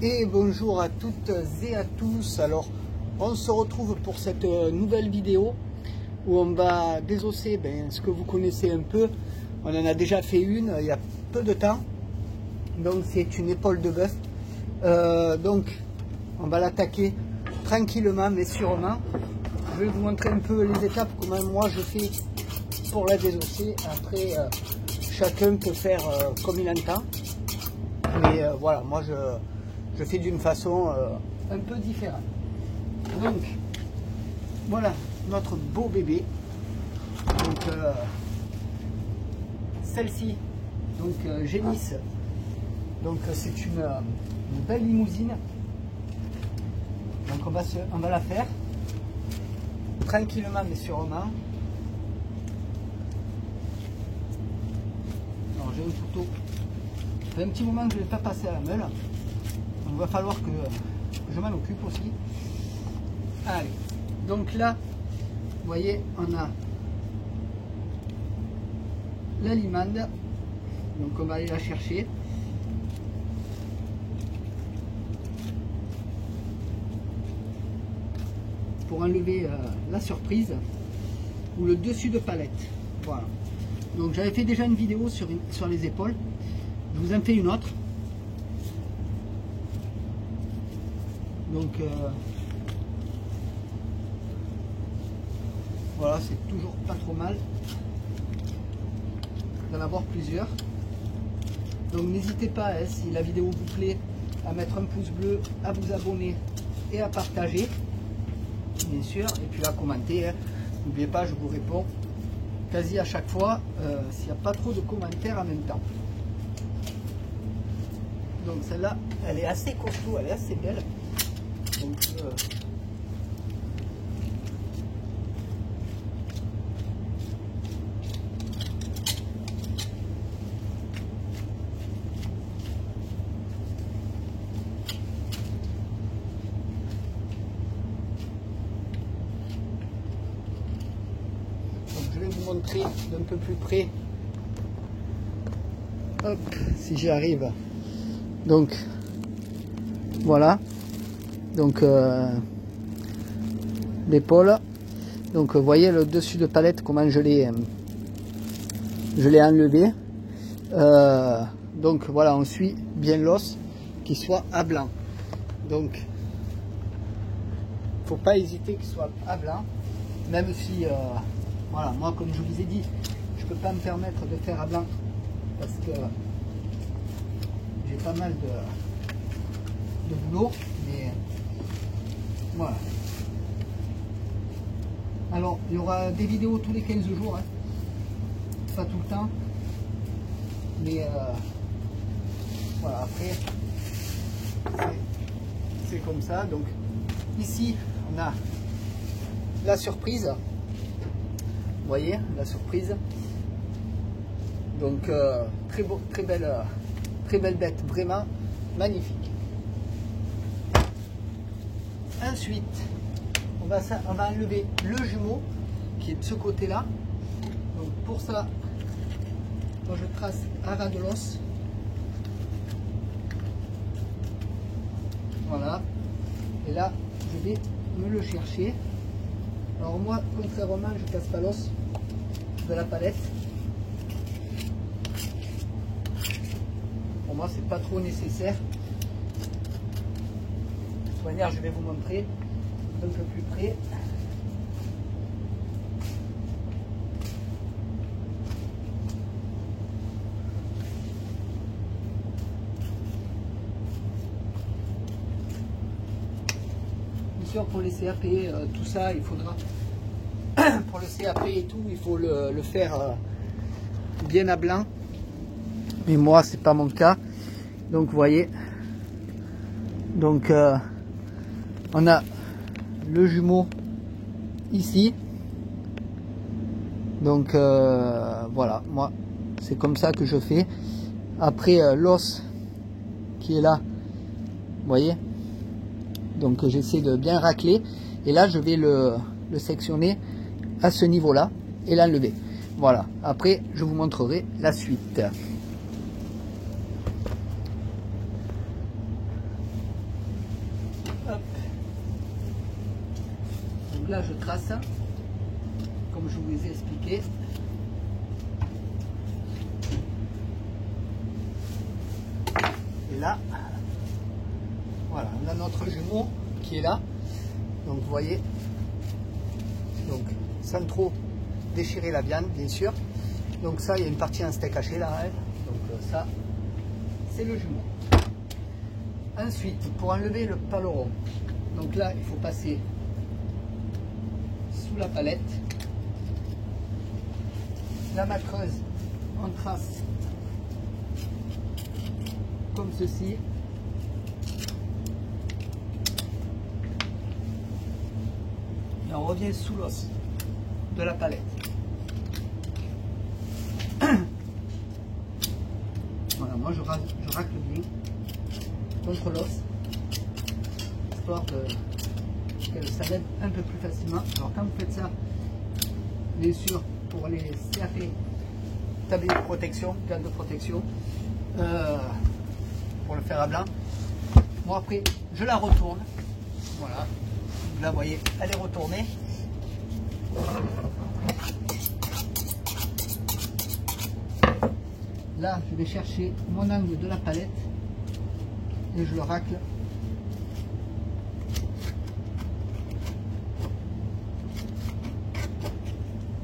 Et bonjour à toutes et à tous. Alors on se retrouve pour cette nouvelle vidéo où on va désosser ce que vous connaissez un peu. On en a déjà fait une il y a peu de temps. Donc c'est une épaule de bœuf. Donc on va l'attaquer tranquillement mais sûrement. Je vais vous montrer un peu les étapes, comment moi je fais pour la désosser. Après chacun peut faire comme il entend. Mais voilà, moi je fais d'une façon un peu différente. Donc voilà notre beau bébé. Donc celle-ci, donc Génisse. Donc c'est une belle limousine. Donc on va la faire tranquillement mais sûrement. Alors j'ai un couteau. Ça fait un petit moment que je ne l'ai pas passé à la meule. Donc il va falloir que je m'en occupe aussi. Allez, donc là, vous voyez, on a la limande. Donc on va aller la chercher. Pour enlever la surprise ou le dessus de palette. Voilà. Donc j'avais fait déjà une vidéo sur les épaules. Je vous en fais une autre. Donc voilà, c'est toujours pas trop mal d'en avoir plusieurs. Donc n'hésitez pas, si la vidéo vous plaît, à mettre un pouce bleu, à vous abonner et à partager, bien sûr, et puis à commenter. N'oubliez pas, je vous réponds quasi à chaque fois s'il n'y a pas trop de commentaires en même temps. Donc celle-là, elle est assez costaud, elle est assez belle. Donc, je vais vous montrer d'un peu plus près. Hop, si j'y arrive. Donc voilà, donc l'épaule. Donc vous voyez le dessus de palette comment je l'ai enlevé. Donc voilà, on suit bien l'os qui soit à blanc. Donc faut pas hésiter qu'il soit à blanc, même si voilà, moi comme je vous ai dit, je peux pas me permettre de faire à blanc parce que j'ai pas mal de boulot, mais voilà. Alors il y aura des vidéos tous les 15 jours, hein. Pas tout le temps, mais voilà, après c'est comme ça. Donc ici on a la surprise, vous voyez la surprise. Donc très beau, très belle bête, vraiment magnifique. Ensuite, on va enlever le jumeau qui est de ce côté-là. Donc pour ça, moi je trace à ras de l'os. Voilà. Et là, je vais me le chercher. Alors moi, contrairement, je casse pas l'os de la palette. Pour moi, c'est pas trop nécessaire. De toute manière, je vais vous montrer un peu plus près. Bien sûr, pour les CAP, tout ça, il faudra pour le CAP et tout, il faut le faire bien à blanc. Mais moi, c'est pas mon cas. Donc, vous voyez. Donc, on a le jumeau ici. Donc, voilà. Moi, c'est comme ça que je fais. Après, l'os qui est là. Vous voyez. Donc, j'essaie de bien racler. Et là, je vais le sectionner à ce niveau-là et l'enlever. Voilà. Après, je vous montrerai la suite. Donc là je trace, comme je vous ai expliqué. Et là, voilà, on a notre jumeau qui est là. Donc vous voyez, donc sans trop déchirer la viande, bien sûr. Donc ça, il y a une partie en steak haché là. Hein. Donc ça, c'est le jumeau. Ensuite, pour enlever le paleron, donc là, il faut passer sous la palette. La macreuse, on trace comme ceci. Et on revient sous l'os de la palette. Voilà, moi je racle bien contre l'os, histoire que ça l'aide un peu plus facilement. Alors quand vous faites ça, bien sûr, pour les CAP, tablier de protection, gants de protection, pour le fer à blanc. Bon, après, je la retourne. Voilà, vous la voyez, elle est retournée. Là, je vais chercher mon angle de la palette et je le racle.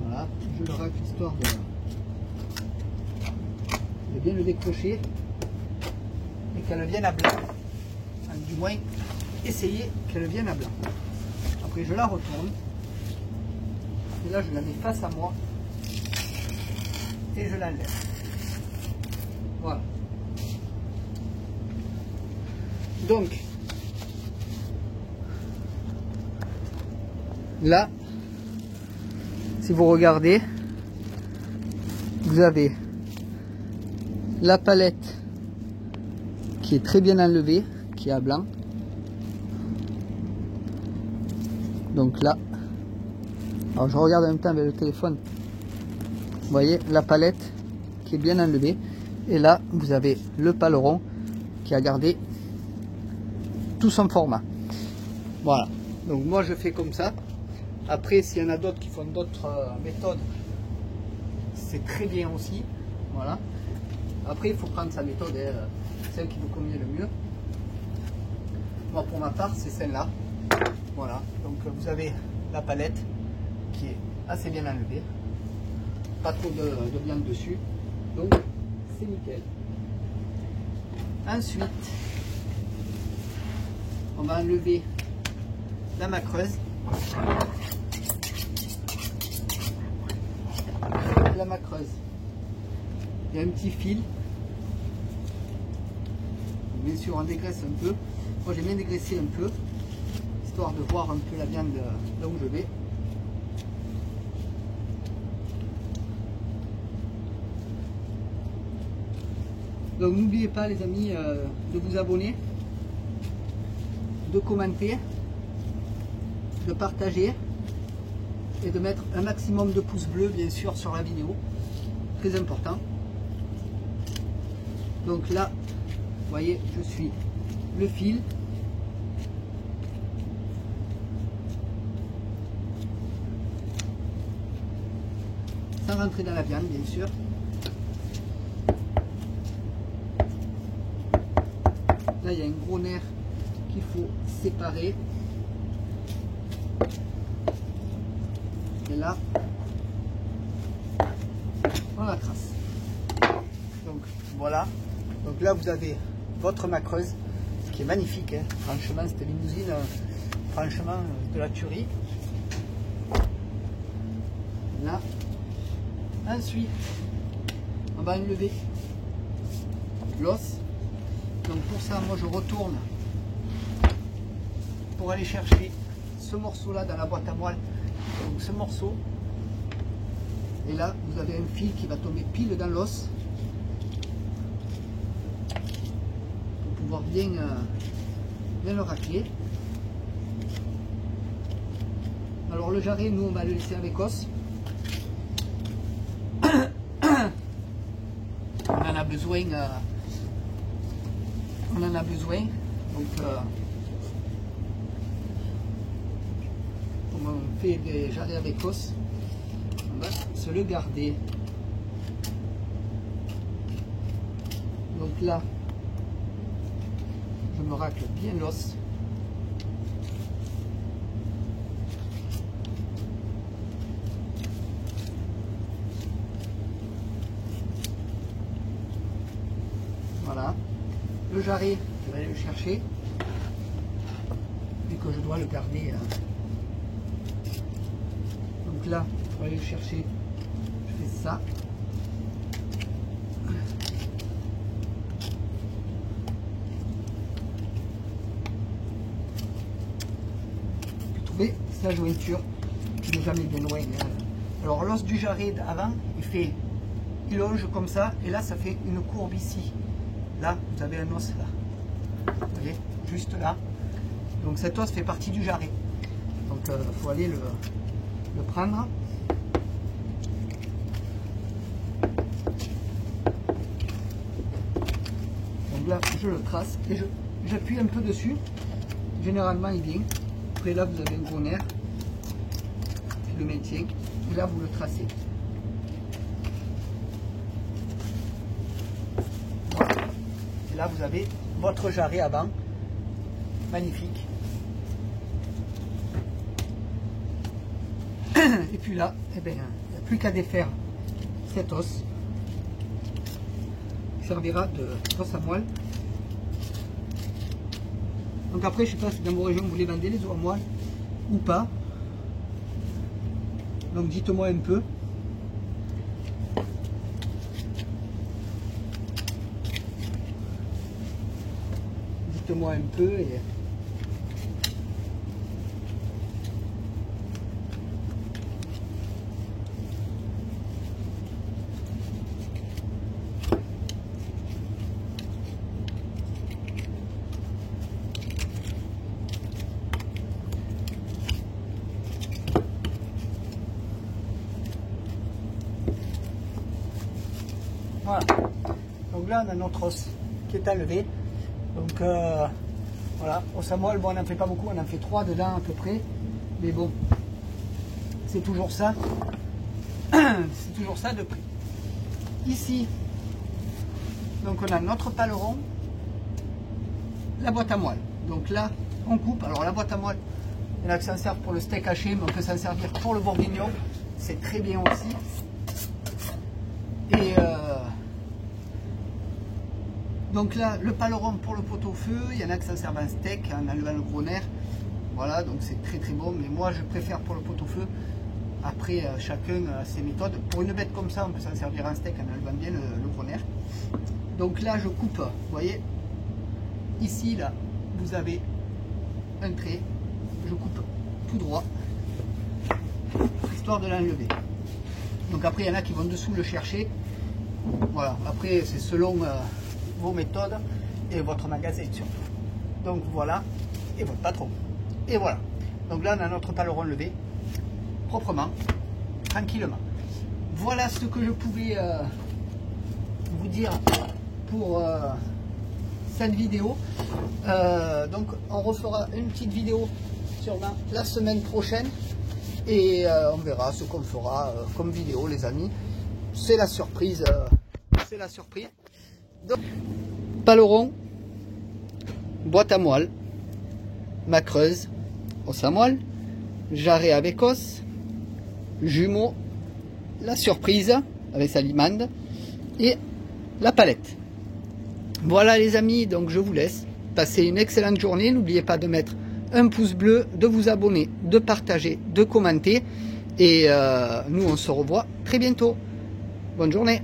Voilà, je le racle histoire de bien le décrocher et qu'elle vienne à blanc. Enfin, du moins, essayer qu'elle vienne à blanc. Après, je la retourne. Et là, je la mets face à moi et je l'enlève. Voilà. Donc, là, si vous regardez, vous avez la palette qui est très bien enlevée, qui est à blanc. Donc là, alors je regarde en même temps avec le téléphone. Vous voyez la palette qui est bien enlevée. Et là, vous avez le paleron qui a gardé tout son format. Voilà. Donc moi, je fais comme ça. Après, s'il y en a d'autres qui font d'autres méthodes, c'est très bien aussi. Voilà. Après, il faut prendre sa méthode, celle qui vous convient le mieux. Moi, pour ma part, c'est celle-là. Voilà. Donc vous avez la palette qui est assez bien enlevée. Pas trop de viande dessus. Donc, c'est nickel. Ensuite, on va enlever la macreuse. La macreuse, il y a un petit fil. Bien sûr, on dégraisse un peu. Moi, j'ai bien dégraissé un peu, histoire de voir un peu la viande là où je vais. Donc n'oubliez pas les amis de vous abonner, de commenter, de partager et de mettre un maximum de pouces bleus bien sûr sur la vidéo, très important. Donc là, vous voyez, je suis le fil. Sans rentrer dans la viande bien sûr. Là, il y a un gros nerf qu'il faut séparer. Et là, on la trace. Donc, voilà. Donc là, vous avez votre macreuse, qui est magnifique. Hein. Franchement, cette limousine, franchement, de la tuerie. Là. Ensuite, on va enlever l'os. Donc pour ça, moi je retourne pour aller chercher ce morceau là dans la boîte à moelle. Donc ce morceau, et là vous avez un fil qui va tomber pile dans l'os pour pouvoir bien le racler. Alors le jarret, nous on va le laisser avec os. On en a besoin. On en a besoin, donc on fait des jarrets avec os, on va se le garder. Donc là, je me racle bien l'os. Voilà. Le jarret, je vais aller le chercher. Vu que je dois le garder. Donc là, je vais aller le chercher. Je fais ça. Trouver sa jointure qui n'est jamais bien loin. Alors l'os du jarret d'avant, il longe comme ça, et là ça fait une courbe ici. Là, vous avez un os là. Vous voyez, juste là. Donc cet os fait partie du jarret. Donc il faut aller le prendre. Donc là, je le trace et j'appuie un peu dessus. Généralement, il vient. Après là, vous avez un gros nerf qui le maintient. Et là, vous le tracez. Voilà. Et là, vous avez votre jarret avant. Magnifique. Et puis là, eh bien, il n'y a plus qu'à défaire cet os. Il servira de os à moelle. Donc après, je ne sais pas si dans vos régions vous voulez vendre les os à moelle ou pas. Donc dites-moi un peu. Dites-moi un peu et... Voilà. Donc là, on a notre os qui est enlevé. Donc voilà, os à moelle, bon, on n'en fait pas beaucoup, on en fait 3 dedans à peu près. Mais bon, c'est toujours ça. C'est toujours ça de prix. Ici, donc on a notre paleron, la boîte à moelle. Donc là, on coupe. Alors la boîte à moelle, il y en a qui s'en servent pour le steak haché, mais on peut s'en servir pour le bourguignon. C'est très bien aussi. Et donc là, le paleron pour le pot-au-feu, il y en a qui s'en servent un steak en enlevant le gros nerf. Voilà, donc c'est très très bon, mais moi je préfère pour le pot-au-feu. Après, chacun a ses méthodes. Pour une bête comme ça, on peut s'en servir un steak en enlevant bien le gros nerf. Donc là, je coupe, vous voyez, ici, là, vous avez un trait. Je coupe tout droit, histoire de l'enlever. Donc après, il y en a qui vont dessous le chercher. Voilà, après, c'est selon vos méthodes et votre magasin surtout. Donc voilà, et votre patron. Et voilà. Donc là, on a notre paleron levé, proprement, tranquillement. Voilà ce que je pouvais vous dire pour cette vidéo. Donc on refera une petite vidéo sûrement la semaine prochaine. Et on verra ce qu'on fera comme vidéo, les amis. C'est la surprise. C'est la surprise. Donc, paleron, boîte à moelle, ma creuse, os à moelle, jarret avec os, jumeau, la surprise avec sa limande et la palette. Voilà les amis, donc je vous laisse. Passez une excellente journée. N'oubliez pas de mettre un pouce bleu, de vous abonner, de partager, de commenter. Et nous, on se revoit très bientôt. Bonne journée.